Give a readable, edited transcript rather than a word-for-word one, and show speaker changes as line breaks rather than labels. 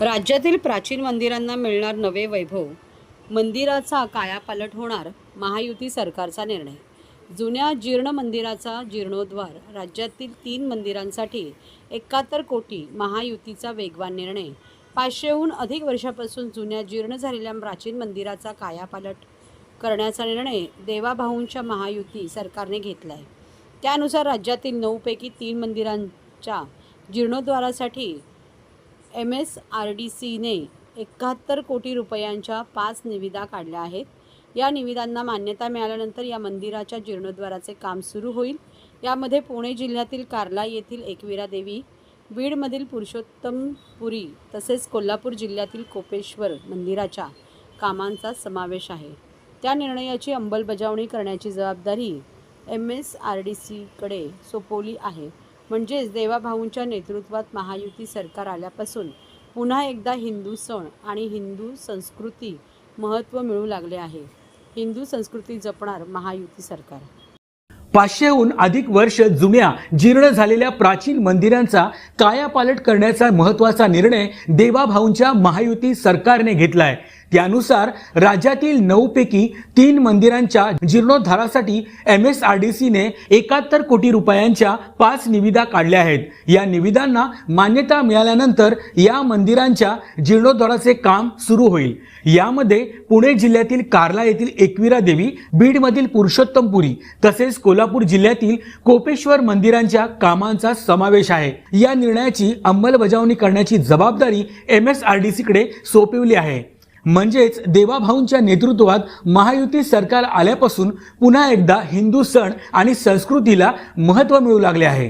राज्यातील प्राचीन मंदिरांना मिळणार नवे वैभव, मंदिराचा कायापालट होणार, महायुती सरकारचा निर्णय. जुन्या जीर्ण मंदिराचा जीर्णोद्धार, राज्यातील 3 मंदिरांसाठी 71 कोटी, महायुतीचा वेगवान निर्णय. 500हून अधिक वर्षापासून जुन्या जीर्ण झालेल्या प्राचीन मंदिराचा कायापालट करण्याचा निर्णय देवाभाऊंच्या महायुती सरकारने घेतला आहे. त्यानुसार राज्यातील 9 पैकी 3 मंदिरांच्या जीर्णोद्धारासाठी MSRDCने 71 कोटी रुपयांच्या 5 निविदा काढल्या आहेत. या निविदांना मान्यता मिळाल्यानंतर या मंदिराच्या जीर्णोद्धाराचे काम सुरू होईल. यामध्ये पुणे जिल्ह्यातील कार्ला येथील एकविरा देवी, बीडमधील पुरुषोत्तमपुरी तसेच कोल्हापूर जिल्ह्यातील कोपेश्वर मंदिराच्या कामांचा समावेश आहे. त्या निर्णयाची अंमलबजावणी करण्याची जबाबदारी MSRDCकडे सोपवली आहे. म्हणजेच देवाभाऊंच्या नेतृत्वात महायुती सरकार आल्यापासून पुन्हा एकदा हिंदू सण आणि हिंदू संस्कृती महत्त्व मिळू लागले आहे. हिंदू संस्कृती जपणार महायुती सरकार.
500हून अधिक वर्ष जुन्या जीर्ण झालेल्या प्राचीन मंदिरांचा कायापालट करण्याचा महत्त्वाचा निर्णय देवाभाऊंच्या महायुती सरकारने घेतला आहे. त्यानुसार राज्यातील 9 पैकी 3 मंदिरांच्या जीर्णोद्धारासाठी MSRDCने 71 कोटी रुपयांच्या 5 निविदा काढल्या आहेत. या निविदांना मान्यता मिळाल्यानंतर या मंदिरांच्या जीर्णोद्धाराचे काम सुरू होईल. यामध्ये पुणे जिल्ह्यातील कार्ला येथील एकविरा देवी, बीडमधील पुरुषोत्तमपुरी तसेच कोल्हापूर जिल्ह्यातील कोपेश्वर मंदिरांच्या कामांचा समावेश आहे. या निर्णयाची अंमलबजावणी करण्याची जबाबदारी MSRDCकडे सोपवली आहे. म्हणजेच देवाभाऊंच्या नेतृत्वात महायुती सरकार आल्यापासून पुन्हा एकदा हिंदू सण आणि संस्कृतीला महत्त्व मिळू लागले आहे.